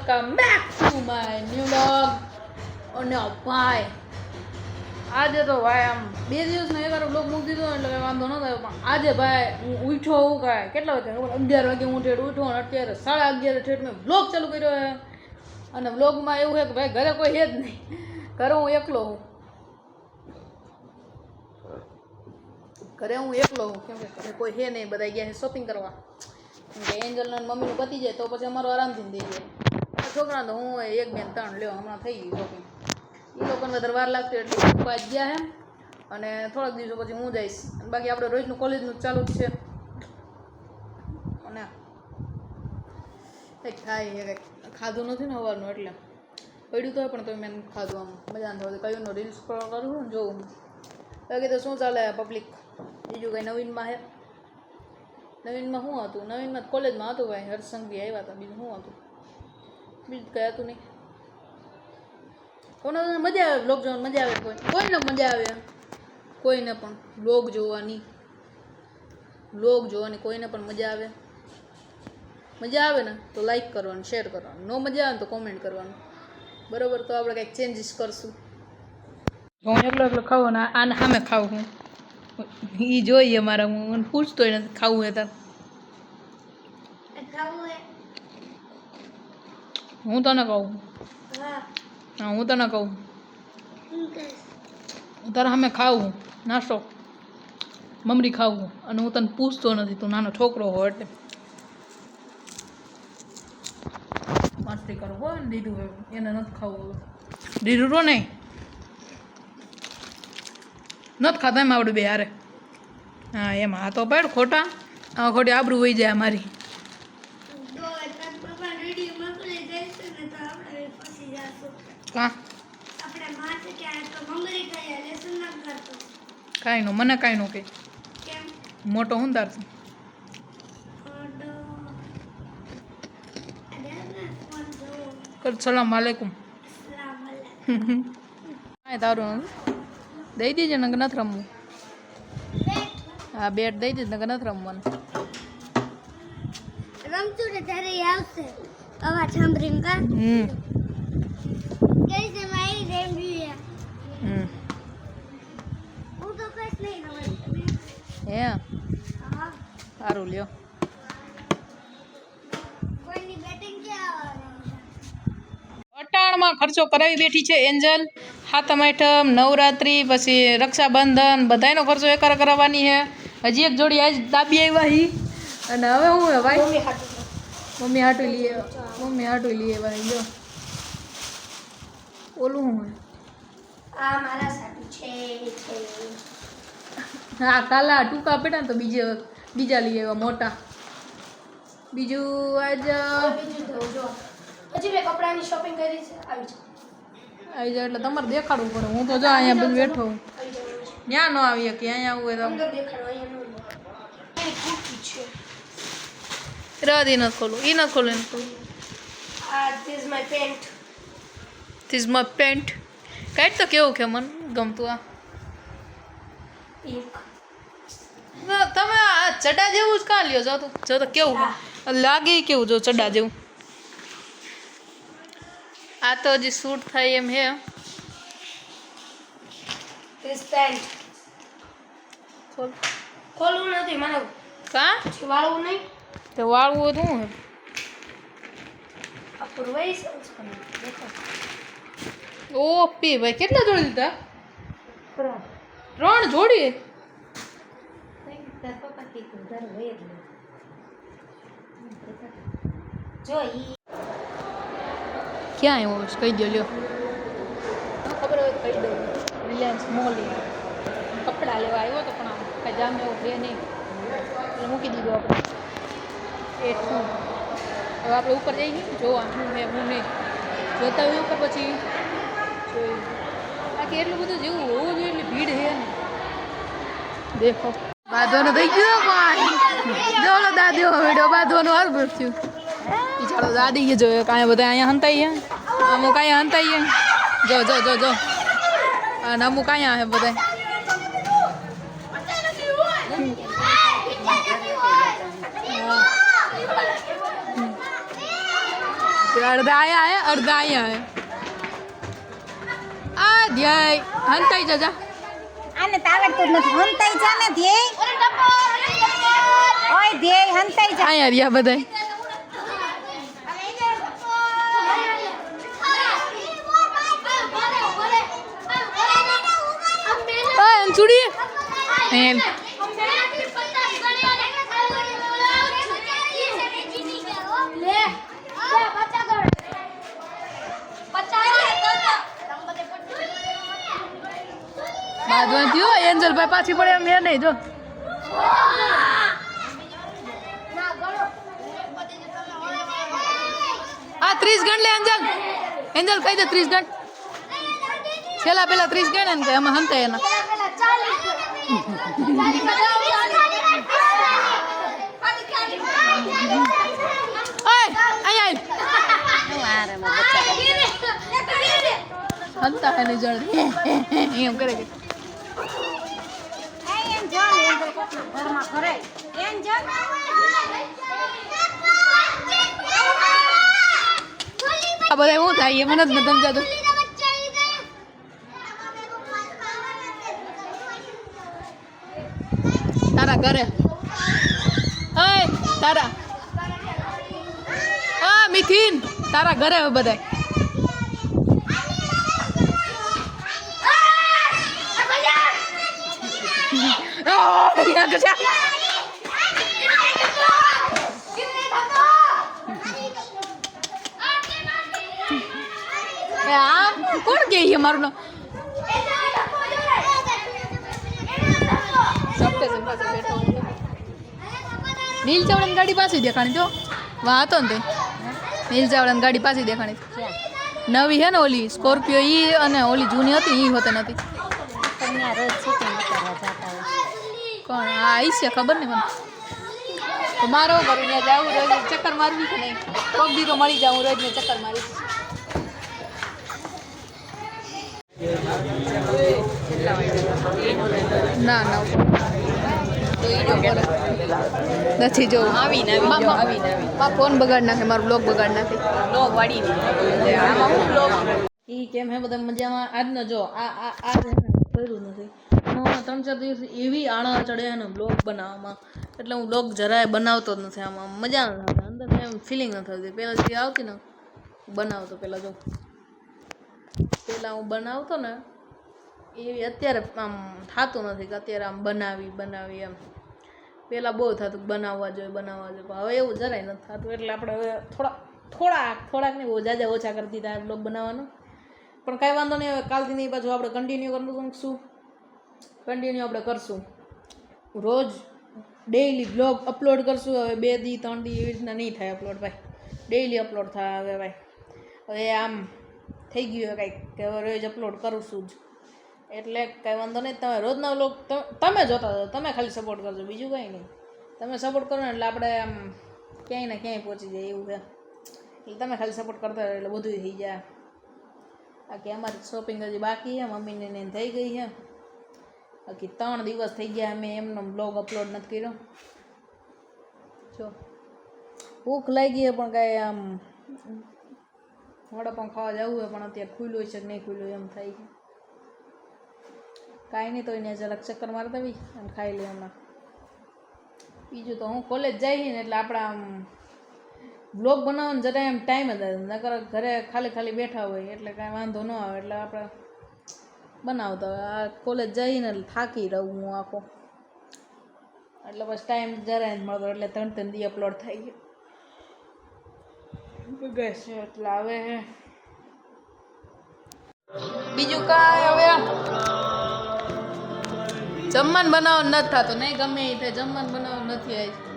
Welcome back to my new vlog. અને ભાઈ આજે તો ભાઈ આમ 2 દિવસનો એક વાર બ્લોગ મૂકી દીધો એટલે કંઈ વાંધો ન થયો, પણ આજે ભાઈ હું ઉઠ્યો હું કાંઈ કેટલા વાગે ખબર 11 વાગે હું ઠેઠ ઉઠ્યો અને અત્યારે 11:30 ઠેઠ મેં બ્લોગ ચાલુ કર્યો છે. અને બ્લોગમાં એવું છે કે ભાઈ ઘરે કોઈ છે જ નહીં, ઘરે હું એકલો હું, કેમ કે ઘરે કોઈ છે નહીં, બધા ગયા છે શોપિંગ કરવા. કેમ કે એન્જલના મમ્મીનું પતી જાય તો પછી અમારો આરામથી થઈ જાય. છોકરા તો હું 1, 2, 3 લ્યો હમણાં થઈ ગઈ શોપિંગ. એ લોકોને વધારે વાર લાગતી એટલે પપ્પા જ ગયા છે અને થોડાક દિવસો પછી હું જઈશ. અને બાકી આપણે રોજનું કોલેજનું ચાલુ જ છે. અને કંઈક થાય કંઈક ખાધું નથી ને સવારનું એટલે પડ્યું તો હોય પણ તો મેં ખાધું. આમ મજા ન થતી કયુંનો રીલ્સ સ્ક્રોલ કરું છું ને જોઉં. બાકી તો શું ચાલે પબ્લિક, બીજું કંઈ નવીનમાં છે? નવીનમાં શું હતું? નવીનમાં કોલેજમાં હતું ભાઈ, હર્ષસંઘવી આવ્યા હતા, બીજું શું હતું? બીજું કંઈ હતું નહીં. કોને મજા આવે બ્લોગ જોવાની? મજા આવે કોઈને મજા આવે, કોઈને પણ બ્લોગ જોવાની કોઈને પણ મજા આવે. મજા આવે ને તો લાઈક કરવાનું, શેર કરવાનું, ન મજા આવે ને તો કોમેન્ટ કરવાનું, બરાબર? તો આપણે કંઈક ચેન્જીસ કરશું. હું એકલો ખાવું ને આને સામે ખાવું હું, એ જોઈએ મારા, હું મને પૂછતોય નથી ખાવું એ તાર. હું તને કહું, હા હું તને કહું, તારા સામે ખાવું નાસ્તો મમરી ખાવું અને હું તને પૂછતો નથી, તું નાનો છોકરો હો એટલે. મસ્તી કરું હો ને દીધું હોય એને નથી ખાવું, દીધું તો નહીં નથી ખાતા એમ આવડે બે હારે. હા એમાં આ તો પાડ ખોટા ખોટી આબરૂ વહી જાય અમારી. કાંઈ નો મને કાંઈ નો કે મોટો હું તારથી કર સલામ વાલેકુમ. હા તારું દઈ દેજે ને નથી રમવું. હા બેટ દઈ દેજે ને નથી રમવાનું. રમતું ને ત્યારે આવશે અવાજ સાંભળીને કા કઈ છે મારી રેમ જોઈએ. હું તો કઈશ નહીં રમત. હે સારું લ્યો. કોઈની બેટિંગ કે આવવાની અટાણમાં ખર્ચો કરાવી બેઠી છે એન્જલ. સાતમ આઠમ, નવરાત્રી, પછી રક્ષાબંધન બધાયનો ખર્ચો એકાર કરાવવાની છે. હજી એક જોડી આજ દાબી આવ્યા હી અને હવે હું હે ભાઈ મમ્મી હાટું લઈએ ભાઈ. જો ઓલું હું આ મારા સાટુ છે. હા કાલા ટૂંકા પેટા ને તો બીજા લઈ આવ્યા મોટા. બીજું આજ હજી મેં કપડાની શોપિંગ કરી છે. આવી જાય એટલે તમારે દેખાડવું પડે. હું તો જા અહીંયા બધું બેઠો હું, ત્યાં ન આવીએ કે અહીંયા આવું હોય તો રાધી નથી ખોલું, એ નથી ખોલું, એને ખોલું. This my pant. This my pant. કાંઈ તો કેવું કે મને ગમતું આ. તમે આ ચડા જેવું જ કાં લ્યો? જો તો કેવું લાગે, કેવું જો ચડા જેવું. આ તો હજી શૂટ થાય એમ હે. ધીસ પેન્ટ ખોલવું નથી મને. કાં વાળવું નહીં તો વાળવું હોય તો શું હે? અપૂર્વઈ છે. ઓપી ભાઈ કેટલા જોડી દીધા? 3 જોડી. ક્યાં આવ્યો છે કહી દો લ્યો. ખબર હોય તો કહી દઉં. રિલાયન્સ મોલ કપડાં લેવા આવ્યો તો પણ આમ કાંઈ જામ એવું છે નહીં એટલે મૂકી દીધું આપણે. એટલું હવે આપણે ઉપર જઈએ જોવા હું નહીં જોતા હોય ઉપર પછી જોયું. બાકી એટલું બધું જેવું હોવું જોઈએ એટલી ભીડ છે ને. દેખો બાંધવાનું થઈ ગયું ભાઈ. જો દાદીઓ વિડીયો બાંધવાનું હાલ થયું. ચાલો દાદી કે જોયો કાંઈ બધા અહીંયા હંતાઈએ, અમુક અહીંયા હંતાઈએ. જો અને અમુક અહીંયા હે બધા. અડધા આયા અડધા અહીંયા આ ધ્યાય હંતાઈ જજા આને તાવડતું નથી હંતાઈ જા ને ધ્યેય ઓય ધ્યેય હંતાઈ જા અહીંયા રહ્યા બધાય અંચુડી એમ બાદમાં થયો એન્જલ ભાઈ પાછી પડે એમ એ નહીં જો આ 30 ગણ લે એન્જલ એન્જલ કહી દે 30 ગણ છેલ્લા પેલા 30 ગણ ને કે અમે હંતા એના હંતા હે નહીં જણ એમ કરે કે ઘરમાં ઘરે એન્જલ આ બધા હું થાય એ મને જ નથી સમજાતું તારા ઘરે ઓય તારા આ મિથિન તારા ઘરે હવે બધાય કોણ કે મારું નામ નીલ ચાવડાની ગાડી પાછી દેખાણી જો વાહ હતો ને તે નીલ ચાવડાની ગાડી પાછી દેખાણી નવી હે ને ઓલી સ્કોર્પિયો ઈ અને ઓલી જૂની હતી ઈ હોતે નથી કોણ આ આઈ છે ખબર નહીં મને તો મારો કરું ત્યાં જાવું રોજ ચક્કર મારવી કે નહીં કોક દી તો મળી જાઉં રોજ ને ચક્કર મારી ના ના નથી જોવું આવીને ફોન બગાડ નાખે મારો બ્લોગ બગાડ નાખે બ્લોગ વાળી આમાં હું બ્લોગ એ કેમ હે બધા મજામાં આજનો જો આ કર્યું નથી 3-4 દિવસ એવી આણા ચડે ને બ્લોગ બનાવવામાં એટલે હું બ્લોગ જરાય બનાવતો જ નથી આમાં મજા ન આવતી અંદર એમ ફિલિંગ ન થતી પહેલાં જે આવતી ને બનાવતો પહેલાં જો પહેલાં હું બનાવતો ને એવી અત્યારે આમ થતું નથી કે અત્યારે આમ બનાવી એમ પહેલાં બહુ થતું બનાવવા જોઈએ પણ હવે એવું જરાય નથી થતું એટલે આપણે હવે થોડાક નહીં બહુ જાજા ઓછા કરી દીધા બ્લોગ બનાવવાનું પણ કાંઈ વાંધો નહીં હવે કાલથી નહીં પાછું આપણે કન્ટિન્યુ આપણે કરશું રોજ ડેઈલી બ્લોગ અપલોડ કરશું હવે 2 દી 3 દી એવી રીતના નહીં થાય અપલોડ ભાઈ ડેઈલી અપલોડ થાય હવે ભાઈ હવે આમ થઈ ગયું કાંઈક કે હવે રોજ અપલોડ કરું છું જ એટલે કાંઈ વાંધો નહીં તમે રોજના બ્લોગ તમે જોતા હો તમે ખાલી સપોર્ટ કરજો બીજું કંઈ નહીં તમે સપોર્ટ કરો ને એટલે આપણે આમ ક્યાંય ને ક્યાંય પહોંચી જાય એવું છે એટલે તમે ખાલી સપોર્ટ કરતા રહો એટલે બધું થઈ જાય બાકી અમારી શોપિંગ હજી બાકી છે મમ્મીને ને થઈ ગઈ છે બાકી 3 દિવસ થઈ ગયા અમે એમનો બ્લોગ અપલોડ નથી કર્યો જો ભૂખ લાગી છે પણ કાંઈ આમ વડાપાઉં ખાવા જવું હોય પણ અત્યારે ખુલ્લું છે કે નહીં ખુલ્લું એમ થાય છે કાંઈ નહીં તો એને જરાક ચક્કર મારતા આવી અને ખાઈ લે હમણાં બીજું તો હું કોલેજ જઈએ ને એટલે આપણે આમ બ્લોગ બનાવવાનો જરા એમ ટાઈમ જ નકર ઘરે ખાલી બેઠા હોય એટલે કાંઈ વાંધો ન આવે એટલે આપણે બનાવતા હોય આ કોલેજ જઈને એટલે થાકી રહું હું આખો એટલે પછી ટાઈમ જરાય જ મળતો એટલે 3 દી અપલોડ થઈ ગયો છે એટલે હવે બીજું કાંઈ હવે જમવાનું બનાવવાનું નથી થતું નહીં ગમે એ થાય જમવાનું બનાવવાનું નથી આવી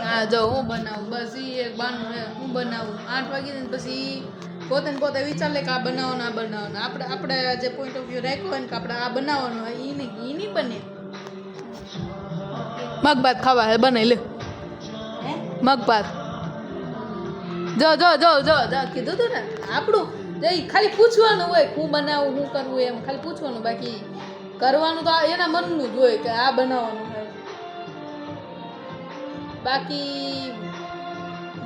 હા જો હું બનાવું બસ એ એક બાનું હું બનાવું 8 વાગી ને પછી પોતે વિચાર લે કે આ બનાવવાનું આપણે જે પોઈન્ટ ઓફ વ્યૂ રાખ્યો હોય ને કે આપણે આ બનાવવાનું હોય એ નહીં બને મગભાત ખાવા હે બનાવી લે મગભાત જો કીધું તું ને આપણું ખાલી પૂછવાનું હોય હું બનાવું હું કરવું એમ ખાલી પૂછવાનું બાકી કરવાનું તો એના મનનું જ હોય કે આ બનાવવાનું હોય બાકી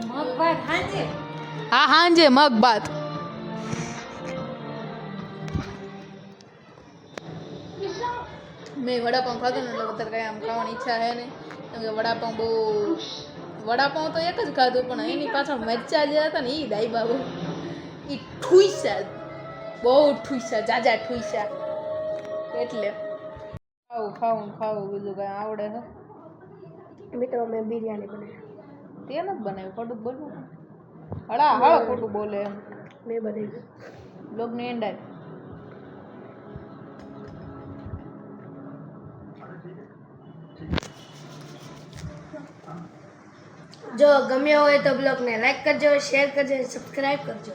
મગભાત હાંજે હા હાંજે મગ ભાત મેં વડાપાઉં ખાધું ને એટલે અત્યારે કાંઈ આમ ખાવાની ઈચ્છા હે નહીં કેમ કે વડાપાઉં તો એક જ ખાધું પણ એની પાછળ મરચા જે હતા ને એ દાઈબા બહુ એ ઠૂઈસા બહુ ઠૂઈસા જાજા ઠૂઈસા એટલે ખાવું બીજું કાંઈ આવડે હે મિત્રો મેં બિરયાની બનાવી તે નથી બનાવ્યું ખોટું બોલવું હળ ખોટું બોલે એમ મેં બનાવી બ્લોગની એન્ડ આવી જો ગમ્યો હોય તો બ્લોગને લાઈક કરજો શેર કરજો સબસ્ક્રાઈબ કરજો